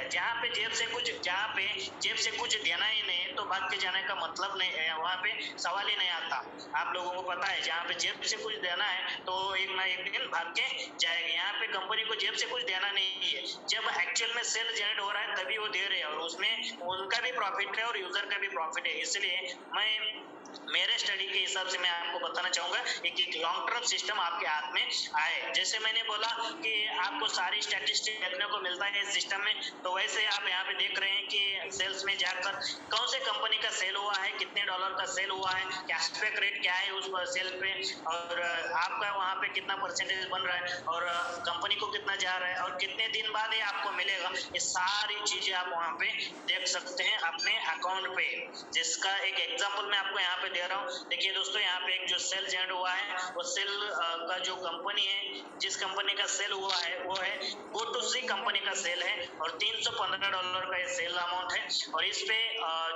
है। जहाँ पे जेब से कुछ देना ही नहीं है तो भाग के जाने का मतलब नहीं है, वहाँ पे सवाल ही नहीं आता। आप लोगों को पता है जहाँ पे जेब से कुछ देना है तो एक ना एक दिन भाग के जाएगा। यहाँ पे कंपनी को जेब से कुछ देना नहीं है, जब एक्चुअल में सेल जनरेट हो रहा है तभी वो दे रहे हैं और उसमें उनका भी प्रॉफिट है और यूजर का भी प्रॉफिट है। इसलिए मैं मेरे स्टडी के हिसाब से मैं आपको बताना चाहूंगा एक लॉन्ग टर्म सिस्टम आपके हाथ में आए। जैसे मैंने बोला कि आपको सारी स्टैटिस्टिक देखने को मिलता है इस सिस्टम में, तो वैसे आप यहाँ पे देख रहे हैं कि सेल्स में जाकर कौन से कंपनी का सेल हुआ है, कितने डॉलर का सेल हुआ है, कैशबैक रेट क्या है उस सेल पे, और आपका वहाँ पे कितना परसेंटेज बन रहा है और कंपनी को कितना जा रहा है और कितने दिन बाद ये आपको मिलेगा। ये सारी चीजें आप वहाँ पे देख सकते हैं अपने अकाउंट पे, जिसका एक एग्जाम्पल मैं आपको यहाँ पे दे रहा हूँ। देखिए दोस्तों, यहाँ पे एक जो सेल जनरेट हुआ है वो सेल का जो कंपनी है, जिस कंपनी का सेल हुआ है वो है GoToC कंपनी का सेल है और $315 का ये सेल अमाउंट है। और इस पे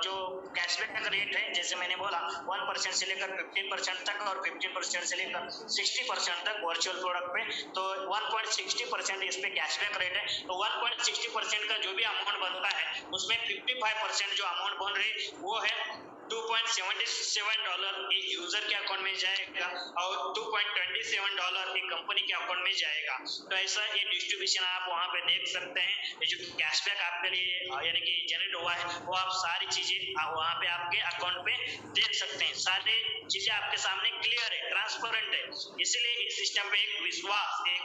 जो कैशबैक का रेट है, जैसे मैंने बोला 1% से लेकर 15% तक और 15% से लेकर 60% तक वर्चुअल प्रोडक्ट पे, तो 1.60% इस पे कैशबैक रेट है। तो 1.60% का जो भी अमाउंट बनता है उसमें 55% जो अमाउंट बन रही वो है $2.77 एक यूजर के अकाउंट में जाएगा और $2.27 एक कंपनी के अकाउंट में जाएगा। तो ऐसा ये डिस्ट्रीब्यूशन आप वहाँ पे देख सकते हैं। ये जो कैशबैक आपके लिए यानी कि जनरेट हुआ है वो आप सारी चीजें वहाँ पे आपके अकाउंट पे देख सकते हैं। सारी चीजें आपके सामने क्लियर है, ट्रांसपेरेंट है, इसीलिए इस सिस्टम पे एक विश्वास, एक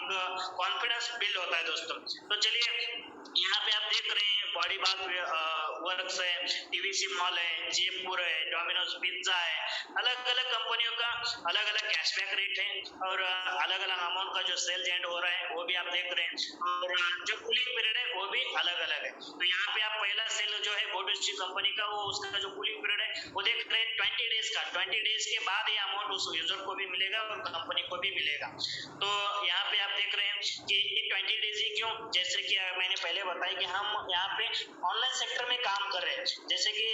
कॉन्फिडेंस बिल्ड होता है दोस्तों। तो चलिए, यहाँ पे आप देख रहे हैं बॉडी बाग वर्क्स है, टीवीसी मॉल है, जयपुर है, डोमिनोज पिज्जा है, अलग अलग कंपनियों का अलग अलग कैशबैक रेट है और अलग अलग अमाउंट का जो सेल जनरेट हो रहा है वो भी आप देख रहे हैं और जो कूलिंग पीरियड है वो भी अलग अलग है। तो यहाँ पे आप पहला सेल जो है GoToC कंपनी का, वो उसका जो कूलिंग पीरियड है वो देख रहे हैं 20 डेज का। 20 डेज के बाद ये अमाउंट उस यूजर को भी मिलेगा और कंपनी को भी मिलेगा। तो यहाँ पे आप देख रहे हैं कि 20 डेज ही क्यों, जैसे कि मैंने पहले बताया कि हम यहाँ पे ऑनलाइन सेक्टर में काम कर रहे हैं। जैसे कि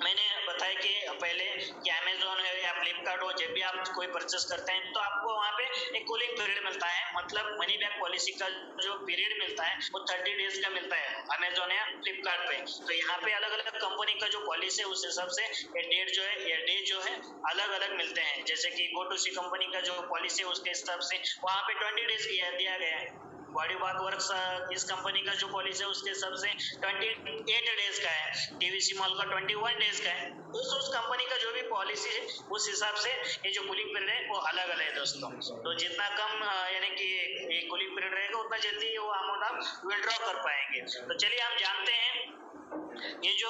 मैंने बताया कि पहले कि अमेजोन है या फ्लिपकार्ट हो, जब भी आप कोई परचेस करते हैं तो आपको वहाँ पे एक कूलिंग पीरियड मिलता है, मतलब मनी बैक पॉलिसी का जो पीरियड मिलता है वो 30 डेज का मिलता है अमेजोन या फ्लिपकार्ट पे। तो यहाँ पे अलग अलग कंपनी का जो पॉलिसी है उस हिसाब से ये डे जो है अलग अलग मिलते हैं। जैसे कि GoToC कंपनी का जो पॉलिसी है उसके हिसाब से वहाँ पे 20 डेज दिया गया है। बॉडी बाग वर्क्स इस कंपनी का जो पॉलिसी है उसके हिसाब से 28 डेज का है, टीवीसी मॉल का 21 डेज का है। उस कंपनी का जो भी पॉलिसी है उस हिसाब से ये जो कूलिंग पीरियड है वो अलग अलग है दोस्तों। तो जितना कम यानी कि ये कूलिंग पीरियड रहेगा उतना जल्दी वो अमाउंट आप विड्रॉ कर पाएंगे। तो चलिए हम जानते हैं ये जो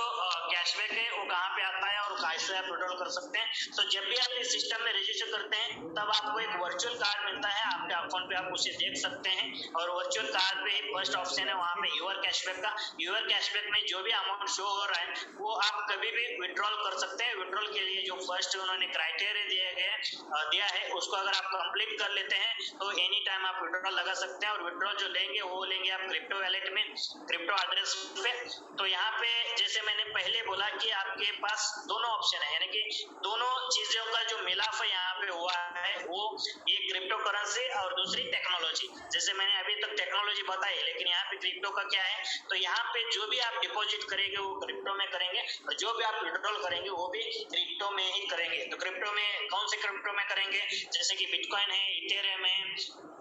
कैशबैक है वो कहाँ पे आता है और कैसे आप विड्रॉल कर सकते हैं। तो जब भी आप इस सिस्टम में रजिस्टर करते हैं तब आपको एक वर्चुअल कार्ड मिलता है आपके अकाउंट पे, आप उसे देख सकते हैं और वर्चुअल कार्ड पे फर्स्ट ऑप्शन है वहाँ पे यूर कैशबैक का। यूर कैशबैक में जो भी अमाउंट शो हो रहा है वो आप कभी भी विड्रॉल कर सकते हैं। विड्रॉल के लिए जो फर्स्ट उन्होंने क्राइटेरिया दिया है उसको अगर आप कंप्लीट कर लेते हैं तो एनी टाइम आप विड्रॉल लगा सकते हैं। और विड्रॉल जो लेंगे वो लेंगे आप क्रिप्टो वैलेट में, क्रिप्टो एड्रेस पे। तो यहाँ पे जैसे मैंने पहले बोला कि आपके पास दोनों ऑप्शन है, यानी कि दोनों चीजों का जो मिलाप यहाँ पे हुआ है वो एक क्रिप्टो करेंसी और दूसरी टेक्नोलॉजी। जैसे मैंने अभी तक टेक्नोलॉजी बताई, लेकिन यहाँ पे क्रिप्टो का क्या है, तो यहाँ पे जो भी आप डिपॉजिट करेंगे वो क्रिप्टो में करेंगे और जो भी आप विड्रॉल करेंगे वो भी क्रिप्टो में ही करेंगे। तो क्रिप्टो में कौन से क्रिप्टो में करेंगे, जैसे कि बिटकॉइन है, इथेरियम है,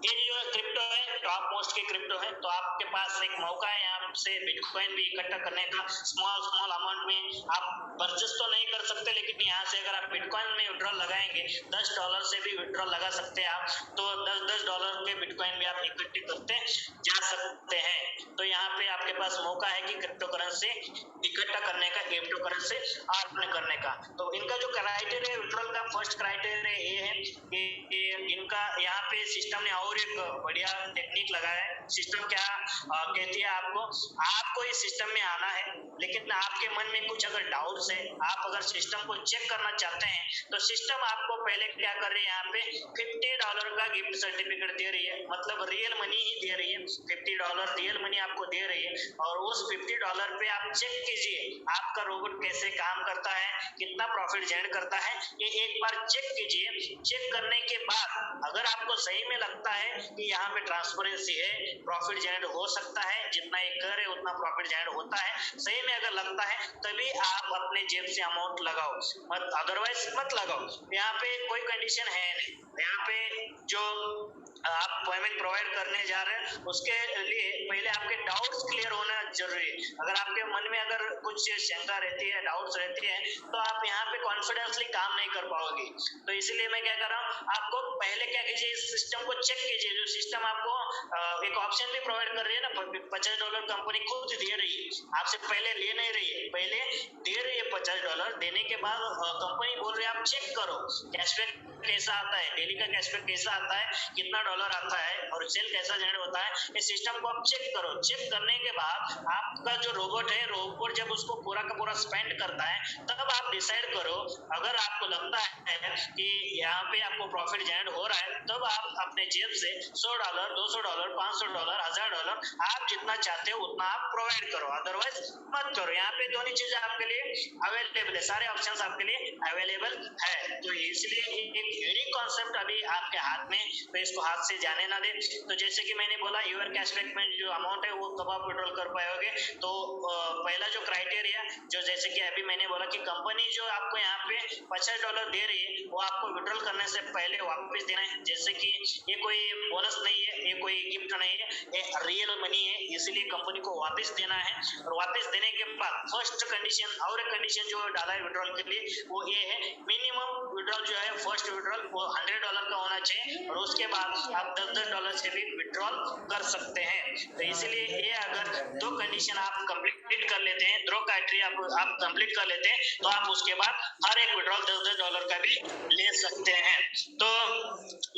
ये जो क्रिप्टो है टॉप मोस्ट के क्रिप्टो है। तो आपके पास एक मौका है यहाँ से बिटकॉइन भी इकट्ठा करने का। स्मॉल अमाउंट में आप परचेस तो नहीं कर सकते, लेकिन यहाँ से अगर आप बिटकॉइन में विड्रॉल लगाएंगे $10 से भी विड्रॉल लगा सकते हैं आप, तो $10 के बिटकॉइन भी आप इकट्ठे करते जा सकते हैं। तो यहाँ पे आपके पास मौका है कि क्रिप्टो करेंसी इकट्ठा करने का, क्रिप्टो करेंसी अर्न करने का। तो इनका जो क्राइटेरिया विड्रॉल का फर्स्ट क्राइटेरिया ये है कि इनका यहाँ पे सिस्टम ने और एक बढ़िया टेक्निक लगाया है। सिस्टम क्या कहती है आपको इस सिस्टम में आना है, लेकिन आपके मन में कुछ अगर डाउट्स है, आप अगर सिस्टम को चेक करना चाहते हैं तो सिस्टम आपको पहले क्या कर रही है, यहाँ पे $50 का गिफ्ट सर्टिफिकेट दे रही है, मतलब रियल मनी ही दे रही है। $50 रियल मनी आपको दे रही है और उस $50 पे आप चेक कीजिए आपका रोबोट कैसे काम करता है, कितना प्रॉफिट जनरेट करता है, ये एक बार चेक कीजिए। चेक करने के बाद अगर आपको सही में लगता है कि यहाँ पे ट्रांसपेरेंसी है, प्रॉफिट जनरेट हो सकता है, जितना ये कर है उतना प्रॉफिट जनरेट होता है, सही में अगर लगता है तभी आप अपने जेब से अमाउंट लगाओ, मत अदरवाइज मत लगाओ। यहाँ पे कोई कंडीशन है नहीं, यहाँ पे जो आप पेमेंट प्रोवाइड करने जा रहे हैं उसके लिए पहले आपके डाउट्स क्लियर होना जरूरी है। अगर आपके मन में अगर कुछ शंका रहती है, डाउट्स रहती है, तो आप यहाँ पे कॉन्फिडेंसली काम नहीं कर पाओगे। तो इसीलिए मैं क्या कर रहा हूँ, आपको पहले क्या कीजिए, इस सिस्टम को चेक कीजिए। जो सिस्टम आपको एक ऑप्शन भी प्रोवाइड कर रही है ना, $50 कंपनी खुद दे रही है, आपसे पहले ले नहीं रही है, पहले दे रही है $50। देने के बाद कंपनी बोल रही है आप चेक करो कैशबैक कैसा आता है, डेली का कैशबैक कैसा आता है, कितना डॉलर आता है और सेल कैसा जनरेट होता है, इस सिस्टम को आप चेक करो। चेक करने के बाद आपका जो रोबोट है, रोबोट जब उसको पूरा का पूरा स्पेंड करता है तब आप डिसाइड करो। अगर आपको लगता है कि यहाँ पे आपको प्रॉफिट जनरेट हो रहा है, तब आप अपने जेब से $100, $200, $500, $1000 आप जितना चाहते हो उतना आप प्रोवाइड करो, अदरवाइज मत करो। यहाँ पे दोनों चीजें आपके लिए अवेलेबल है, सारे ऑप्शंस आपके लिए अवेलेबल है। तो इसलिए एक यूनिक कॉन्सेप्ट अभी आपके हाथ में, तो इसको हाथ से जाने ना दे। तो जैसे कि मैंने बोला, यूर कैशबैक में जो अमाउंट है वो कब आप विड्रॉल कर पाओगे, तो पहला जो क्राइटेरिया, जो जैसे कि अभी मैंने बोला कि कंपनी जो आपको यहाँ पे $50 दे रही है वो आपको विड्रॉल करने से पहले वापस देना है। जैसे कि ये कोई बोनस नहीं है, ये कोई गिफ्ट नहीं है, ये रियल मनी है, इसलिए कंपनी को वापस देना है। और वापस देने के बाद फर्स्ट कंडीशन, और एक कंडीशन जो डाला है विड्रॉल के लिए वो ये है, मिनिमम विड्रॉल जो है, फर्स्ट विड्रॉल वो $100 का होना चाहिए, और उसके बाद आप $10 से भी विड्रॉल कर सकते हैं। तो इसलिए ये अगर दो कंडीशन आप कंप्लीट कर लेते हैं, दो क्राइटेरिया आप कंप्लीट कर लेते हैं, तो आप उसके बाद हर एक विड्रॉल $10 का भी ले सकते हैं। तो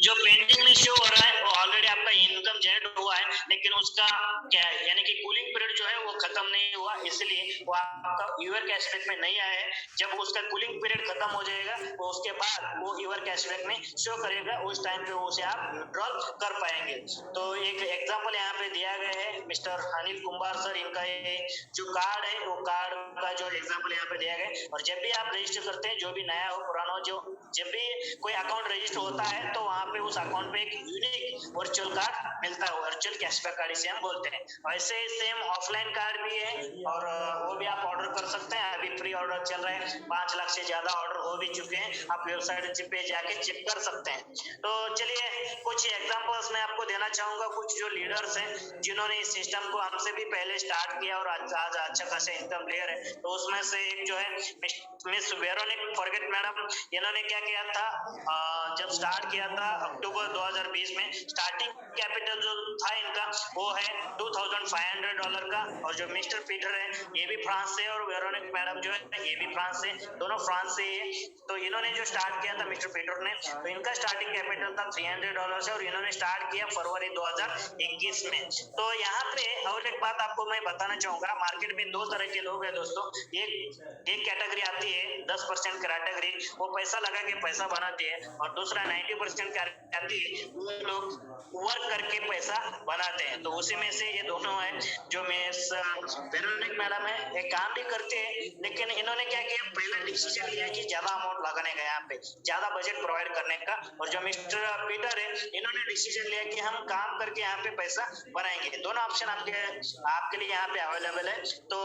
जो पेंडिंग में शो हो रहा है वो ऑलरेडी आपका इनकम जनरेट हुआ है, लेकिन उसका क्या है, यानी कि कूलिंग पीरियड जो है वो खत्म नहीं हुआ, इसलिए वो आपका यूर कैशबैक में नहीं आया है। जब उसका कूलिंग पीरियड खत्म हो जाएगा तो उसके बाद वो यूर कैशबैक में शो करेगा, उस टाइम पे उसे आप विड्रॉल कर पाएंगे। तो एक एग्जांपल यहाँ पे दिया गया है, मिस्टर अनिल कुमार सर, इनका ये जो कार्ड है वो कार्ड का जो एग्जांपल यहाँ पे दिया गया है। और जब भी आप रजिस्टर करते हैं, जो भी नया हो पुराना हो, जो जब भी कोई अकाउंट रजिस्टर होता है तो वहाँ पे उस अकाउंट पे एक यूनिक वर्चुअल कार्ड मिलता है, वर्चुअल कैशबैक कार्ड इसे हम बोलते हैं। वैसे सेम ऑफलाइन कार्ड भी है, और वो भी आप ऑर्डर कर सकते हैं। अभी फ्री ऑर्डर चल रहा है, 5 लाख से ज्यादा ऑर्डर हो भी चुके हैं, आप वेबसाइट पे जाके चेक कर सकते हैं। तो चलिए कुछ एग्जांपल्स मैं आपको देना चाहूंगा, कुछ जो लीडर्स हैं जिन्होंने इस सिस्टम को हमसे भी पहले स्टार्ट किया और आज अच्छा खासा इनकम ले रहे हैं। तो उसमें से एक जो है मिस वेरोनिक फॉरगेट मैडम, इन्होंने क्या किया था, जब स्टार्ट किया था अक्टूबर 2020 में, स्टार्टिंग कैपिटल जो था इनका वो है $2500 का। और जो मिस्टर पीटर है ये भी फ्रांस से, और वेरोनिक मैडम जो है ये भी फ्रांस से, दोनों फ्रांस से है। तो इन्होंने जो स्टार्ट किया था मिस्टर पीटर ने, तो इनका स्टार्टिंग कैपिटल था $300 है, और इन्होंने स्टार्ट किया फरवरी 2021 में। तो यहाँ पे और एक बात आपको मैं बताना चाहूंगा, मार्केट में दो तरह के लोग हैं दोस्तों। एक कैटेगरी आती है 10% कैटेगरी, वो पैसा लगा के पैसा बनाती है, और दूसरा 90% आती है, वो लोग वर्क करके पैसा बनाते हैं। तो उसी में से ये दोनों है। जो मिस वेरोनिक मैडम है, ये काम भी करते हैं, लेकिन इन्होंने क्या किया, पहला डिसीजन लिया कि ज्यादा अमाउंट लगाने का, यहाँ पे ज्यादा बजट प्रोवाइड करने का। और जो मिस्टर पीटर है, इन्होंने डिसीजन लिया कि हम काम करके यहाँ पे पैसा बनाएंगे। दोनों ऑप्शन आपके लिए यहाँ पे अवेलेबल है। तो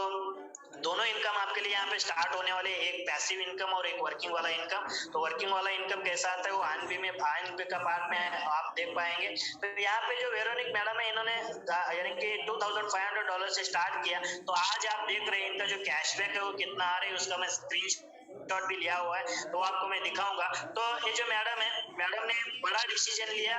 दोनों इनकम आपके लिए यहाँ पे स्टार्ट होने वाले, एक पैसिव इनकम और एक वर्किंग वाला इनकम। तो वर्किंग वाला इनकम कैसा आता है वो आईएनपी का पार्ट में आप देख पाएंगे। तो यहाँ पे जो वेरोनिक मैडम है, इन्होंने यानी कि $2500 से स्टार्ट किया। तो आज आप देख रहे हैं इनका जो कैशबैक है वो कितना आ रहा है, उसका मैं स्क्रीनशॉट भी लिया हुआ है, तो आपको मैं दिखाऊंगा। तो ये जो मैडम है, मैडम ने बड़ा डिसीजन लिया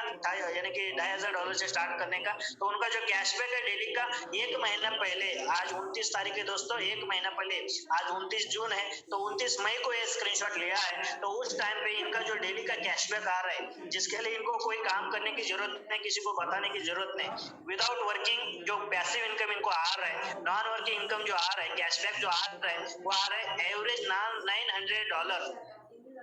यानी कि $2500 से स्टार्ट करने का। तो उनका जो कैशबैक है डेली का, एक महीना पहले, आज 29 तारीख है दोस्तों, एक महीना पहले, आज 29 जून है, तो 29 मई को ये स्क्रीनशॉट लिया है। तो उस टाइम पे इनका जो डेली का कैशबैक आ रहा है, जिसके लिए इनको कोई काम करने की जरूरत नहीं, किसी को बताने की जरूरत नहीं, विदाउट वर्किंग जो पैसिव इनकम इनको आ रहा है, नॉन वर्किंग इनकम जो आ रहा है, कैशबैक जो आ रहा है, वो आ रहा है एवरेज $900।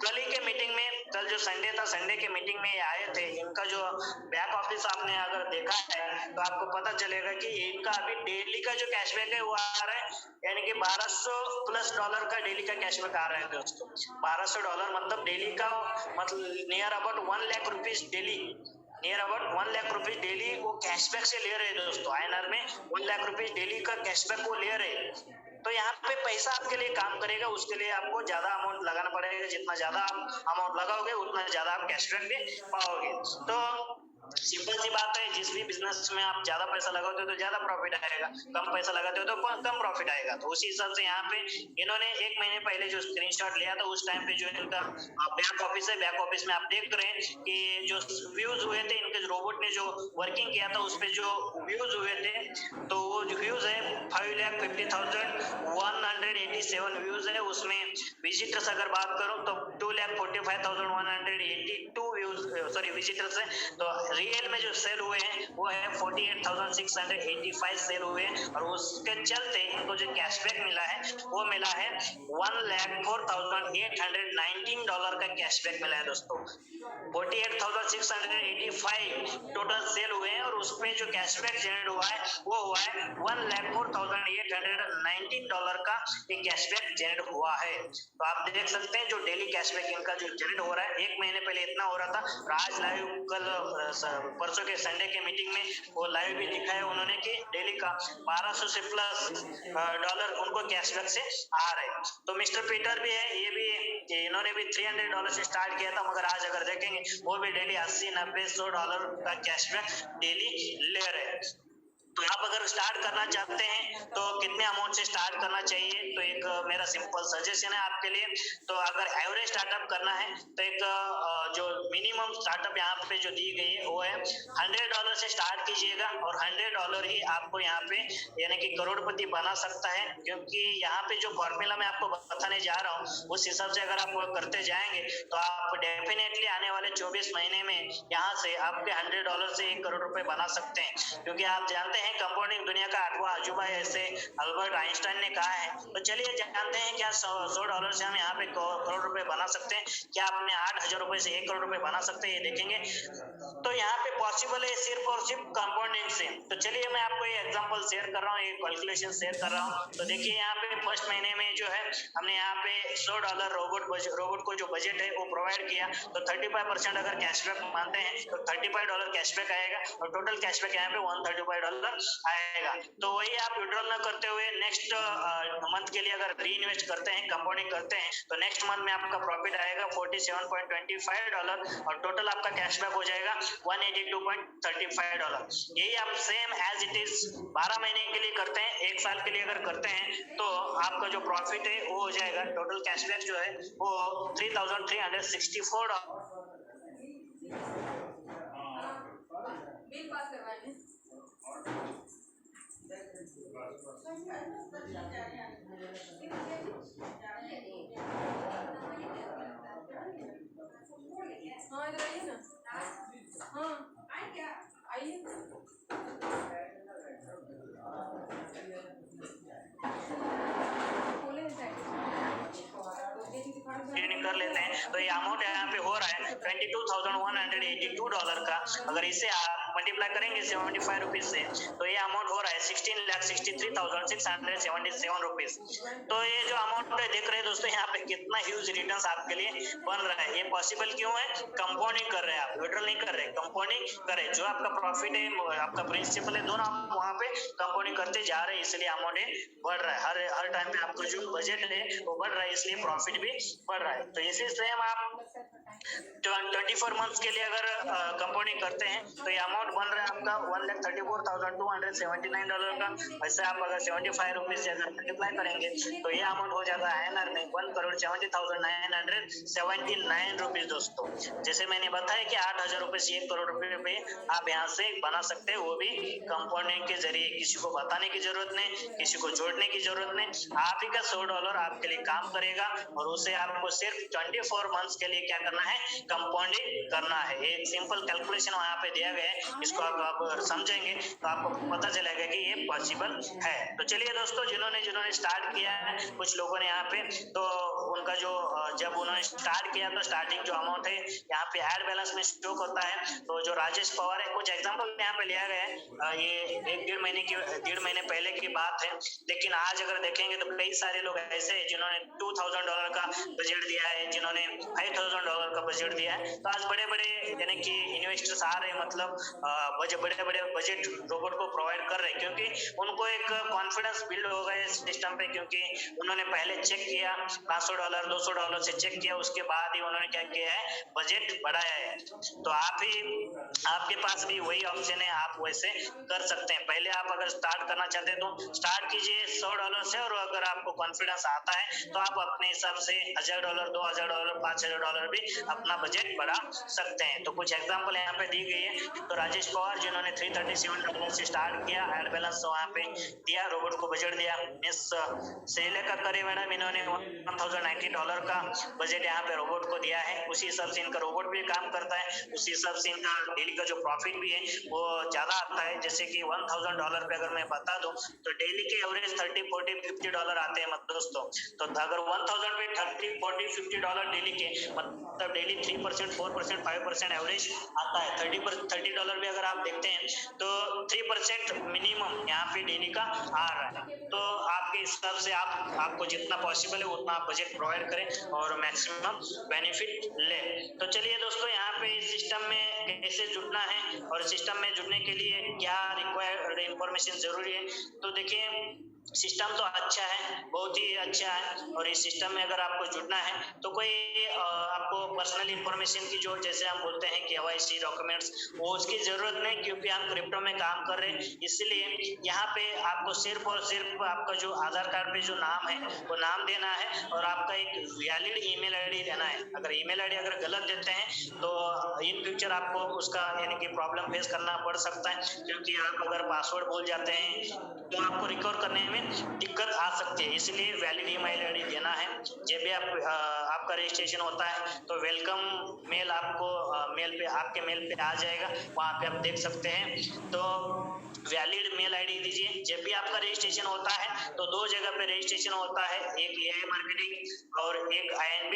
कल ही के मीटिंग में, कल जो संडे था, संडे के मीटिंग में ये आए थे। इनका जो बैक ऑफिस आपने अगर देखा है तो आपको पता चलेगा कि इनका अभी डेली का जो कैशबैक है वो आ रहा है, यानी कि $1200+ का डेली का कैशबैक आ रहा है दोस्तों। $1200 मतलब डेली का, मतलब near about 1 lakh rupees daily near about 1 lakh rupees daily वो कैशबैक से ले रहे हैं दोस्तों। INR में 1 लाख रुपीज डेली का कैशबैक वो ले रहे हैं। तो यहाँ पे पैसा आपके लिए काम करेगा, उसके लिए आपको ज्यादा अमाउंट लगाना पड़ेगा। जितना ज्यादा आप अमाउंट लगाओगे उतना ज्यादा आप कैशबैक भी पाओगे। तो सिंपल सी बात है, जिस भी बिजनेस में आप ज्यादा पैसा लगाते हो तो ज्यादा प्रॉफिट आएगा, कम पैसा लगाते हो तो कम प्रॉफिट आएगा। तो उसी हिसाब से यहाँ पे इन्होंने 1 महीने पहले जो स्क्रीनशॉट लिया था उस टाइम पे जो इनका बैक ऑफिस है, बैक ऑफिस में आप देख रहे हैं कि जो व्यूज हुए थे इनके रोबोट ने जो वर्किंग किया था उस पे जो व्यूज हुए थे, तो वो जो व्यूज है 5,50,187 व्यूज है। उसमें विजिटर्स अगर बात करूं तो 2,45,182 व्यूज सॉरी विजिटर्स है। तो रियल में जो सेल हुए हैं वो है 48,685 सेल हुए हैं। और उसके चलते इनको जो कैशबैक मिला है वो मिला है $1,04,819 का कैशबैक मिला है दोस्तों। 48,685 टोटल सेल हुए हैं और उसमें जो कैशबैक जनरेट हुआ है वो हुआ है $1,04,819 का ये कैशबैक जनरेट हुआ है। तो आप देख सकते हैं जो डेली कैशबैक इनका जो जनरेट हो रहा है, 1 महीने पहले इतना हो रहा था और आज लाइव कल परसों के संडे के मीटिंग में वो लाइव भी दिखाया उन्होंने कि डेली का 1200 से प्लस डॉलर उनको कैशबैक से आ रहे हैं। तो मिस्टर पीटर भी है, ये भी इन्होंने भी $300 से स्टार्ट किया था, मगर आज अगर देखेंगे वो भी डेली 80, 90, $100 का कैशबैक डेली ले रहे हैं। तो आप अगर स्टार्ट करना चाहते हैं तो कितने अमाउंट से स्टार्ट करना चाहिए, तो एक मेरा सिंपल सजेशन है आपके लिए। तो अगर एवरेज स्टार्टअप करना है तो एक जो मिनिमम स्टार्टअप यहाँ पे जो दी गई है वो है $100 से स्टार्ट कीजिएगा और $100 ही आपको यहाँ पे यानी कि करोड़पति बना सकता है। क्योंकि यहाँ पे जो फॉर्मूला मैं आपको बताने जा रहा हूँ उस हिसाब से अगर आप करते जाएंगे तो आप डेफिनेटली आने वाले 24 महीने में यहाँ से आपके $100 से 1 करोड़ रुपए बना सकते हैं। क्योंकि आप जानते हैं कंपाउंडिंग दुनिया का 8वां अजूबा है, ऐसे अल्बर्ट आइंस्टाइन ने कहा है। तो चलिए जानते हैं क्या $100 से हम यहाँ पे करोड़ रुपए बना सकते हैं, क्या अपने 8,000 रुपए से 1 करोड़ रुपए बना सकते हैं, ये देखेंगे। तो यहाँ पे पॉसिबल है सिर्फ और सिर्फ कंपाउंडिंग से। तो चलिए मैं आपको ये एग्जांपल शेयर कर रहा हूँ, ये कैलकुलेशन शेयर कर रहा हूँ। तो देखिए यहाँ पे फर्स्ट महीने में जो है हमने यहाँ पे $100 रोबोट को जो बजट है वो प्रोवाइड किया। तो 35% अगर कैशबैक मानते हैं तो $35 कैशबैक आएगा और टोटल कैशबैक यहाँ पे $135 आएगा। तो वही आप विड्रॉल न करते हुए नेक्स्ट मंथ के लिए अगर री इन्वेस्ट करते हैं, कंपाउंडिंग करते हैं, तो नेक्स्ट मंथ में आपका प्रॉफिट आएगा $47.25 और टोटल आपका कैशबैक हो जाएगा $182.35। यही आप सेम एज इट इज 12 महीने के लिए करते हैं, 1 साल के लिए अगर करते हैं तो आपका जो प्रॉफिट है वो हो जाएगा, टोटल कैशबैक जो है वो $3,364। हाँ इधर आइए ना। हाँ आइए। कर लेते हैं तो ये अमाउंट यहाँ पे हो रहा है $22,182 का। अगर इसे आप मल्टीप्लाई करेंगे 75 रुपीज से तो ये अमाउंट हो रहा है $16,63,677 तो ये जो अमाउंट है देख रहे हैं दोस्तों, यहाँ पे कितना ह्यूज रिटर्न्स आपके लिए बन रहा है। ये पॉसिबल क्यों है? कंपाउंडिंग कर रहे हैं आप, विड्रॉल नहीं कर रहे, कंपाउंडिंग कर रहे। जो आपका प्रॉफिट है, आपका प्रिंसिपल है, दोनों आप वहाँ पे कंपाउंडिंग करते जा रहे हैं, इसलिए अमाउंट बढ़ रहा है। हर टाइम पे आपका जो बजट है वो बढ़ रहा है, इसलिए प्रॉफिट भी बढ़ रहा है। तो इसी से हम आप 24 मंथ्स के लिए अगर कंपाउंडिंग करते हैं तो ये अमाउंट बन रहा है आपका $1,34,279 का। वैसे आप अगर 75 रुपीज से अगर मल्टीप्लाई करेंगे तो ये अमाउंट हो जाता है INR में $1,70,979 दोस्तों। जैसे मैंने बताया कि 8,000 रुपए से 1 करोड़ रुपए पे आप यहाँ से बना सकते हैं, वो भी कंपाउंडिंग के जरिए। किसी को बताने की जरूरत नहीं, किसी को जोड़ने की जरूरत नहीं, आप ही का $100 आपके लिए काम करेगा और उसे आपको सिर्फ 24 मंथ्स के लिए क्या करना है? कंपाउंडिंग करना है। एक सिंपल कैलकुलेशन वहाँ पे दिया गया है इसको आप समझेंगे तो आपको पता चलेगा कि ये पॉसिबल है। तो चलिए दोस्तों, जिन्होंने स्टार्ट किया है, कुछ लोगों ने यहाँ पे, तो उनका जो जब उन्होंने स्टार्ट किया तो स्टार्टिंग जो अमाउंट है यहाँ पे ऐड बैलेंस में शो होता है। तो जो राजेश पवार है, कुछ एग्जांपल यहाँ पे लिया गया है, ये 1-1.5 महीने पहले की बात है, लेकिन आज अगर देखेंगे तो कई सारे लोग ऐसे हैं जिन्होंने $2,000 का बजट दिया है, जिन्होंने $5,000 का बजट दिया है। तो आज बड़े बड़े यानी कि इन्वेस्टर्स आ रहे हैं, मतलब बड़े बड़े बजट रोबोट को प्रोवाइड कर रहे हैं, क्योंकि उनको एक कॉन्फिडेंस बिल्ड हो गया इस सिस्टम पे, क्योंकि उन्होंने पहले चेक किया, $500 $200 से चेक किया, उसके बाद ही उन्होंने क्या किया है, बजट बढ़ाया है। तो आपके पास भी वही ऑप्शन है, आप वैसे कर सकते हैं। पहले आप अगर स्टार्ट करना चाहते हैं तो स्टार्ट कीजिए $100 से, और अगर आपको कॉन्फिडेंस आता है तो आप अपने हिसाब से $1,000 $2,000 $5,000 भी अपना बजट बढ़ा सकते हैं। तो कुछ एग्जांपल यहाँ पे दी गई है। तो राजेश पवार जिन्होंने $337 से स्टार्ट किया, एड बैलेंस वहाँ पे दिया, रोबोट को बजट दिया। मिस श्रीलेखा करे मैडम, इन्होंने $1,090 का बजट यहाँ पे रोबोट को दिया है। उसी हिसाब से इनका रोबोट भी काम करता है, उसी हिसाब से इनका डेली का जो प्रॉफिट भी है वो ज्यादा आता है। जैसे कि $1,000 पे अगर मैं बता दूं तो डेली के एवरेज $30, $40, $50 आते हैं मतलब दोस्तों। तो अगर 1,000 पे $30, $40, $50 डेली के, मतलब डेली 3%, 4%, 5% एवरेज आता है। $30 भी अगर आप देखते हैं तो 3% मिनिमम यहाँ पे डेली का आ रहा है। तो आपके हिसाब से आपको जितना पॉसिबल है उतना आप बजट प्रोवाइड करें और मैक्सिमम बेनिफिट ले। तो चलिए दोस्तों, यहाँ पे इस सिस्टम में कैसे जुड़ना है और सिस्टम में जुड़ने के लिए क्या रिक्वायर्ड इंफॉर्मेशन जरूरी है, तो देखिए सिस्टम तो अच्छा है, बहुत ही अच्छा है, और इस सिस्टम में अगर आपको जुड़ना है तो कोई आपको पर्सनल इंफॉर्मेशन की, जो जैसे हम बोलते हैं KYC डॉक्यूमेंट्स, वो उसकी जरूरत नहीं, क्योंकि हम क्रिप्टो में काम कर रहे हैं। इसलिए यहाँ पे आपको सिर्फ और सिर्फ आपका जो आधार कार्ड पे जो नाम है वो नाम देना है, और आपका एक वैलिड ईमेल आईडी देना है। अगर ईमेल आईडी अगर गलत देते हैं तो इन फ्यूचर आपको उसका यानी कि प्रॉब्लम फेस करना पड़ सकता है, क्योंकि आप अगर पासवर्ड भूल जाते हैं तो आपको रिकवर करने में दिक्कत आ सकती है। इसलिए वैलिड ईमेल आईडी देना है। जब भी आपका रजिस्ट्रेशन होता है तो वेलकम मेल आपको आपके मेल पे आ जाएगा, वहां पे आप देख सकते हैं। तो वैलिड मेल आईडी दीजिए। जब भी आपका रजिस्ट्रेशन होता है तो 2 जगह पे रजिस्ट्रेशन होता है, एक AI मार्केटिंग और एक INB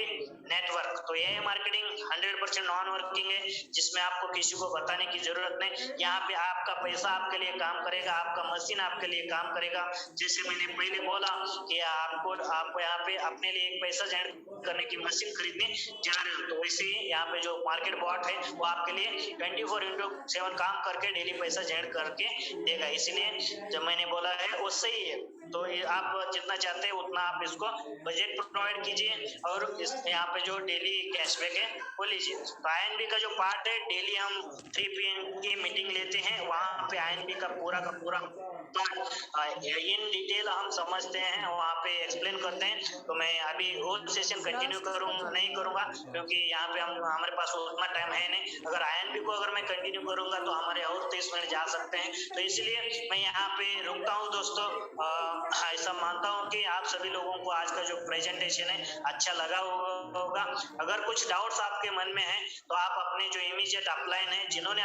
नेटवर्क। तो AI मार्केटिंग 100% नॉन वर्किंग है, जिसमें आपको किसी को बताने की जरूरत नहीं। यहाँ पे आपका पैसा आपके लिए काम करेगा, आपका मशीन आपके लिए काम करेगा। जैसे मैंने पहले बोला कि आपको यहाँ पे अपने लिए एक पैसा जनरेट करने की मशीन खरीदने जा रहे हो, तो वैसे ही यहाँ पे जो मार्केट बॉट है वो आपके लिए 24/7 काम करके डेली पैसा जनरेट करके देगा। इसलिए जब मैंने बोला है वो सही है। तो आप जितना चाहते हैं उतना आप इसको बजट प्रोवाइड कीजिए, और इस यहाँ पे जो डेली कैशबैक है वो लीजिए। तो INB का जो पार्ट है, डेली हम 3 PM की मीटिंग लेते हैं, वहाँ पे INB का पूरा पार्ट इन डिटेल हम समझते हैं, वहाँ पे एक्सप्लेन करते हैं। तो मैं अभी वो सेशन कंटिन्यू नहीं करूंगा, क्योंकि यहाँ पे हमारे पास उतना टाइम है नहीं। अगर INB को अगर मैं कंटिन्यू करूंगा तो हमारे और 30 मिनट जा सकते हैं। तो इसलिए मैं यहाँ पे रुकता हूँ दोस्तों। ऐसा मानता हूँ कि आप सभी लोगों को आज का जो प्रेजेंटेशन है अच्छा लगा होगा। अगर कुछ डाउट्स आपके मन में है तो आप अपने जो इमीडिएट अपलाइन है, जिन्होंने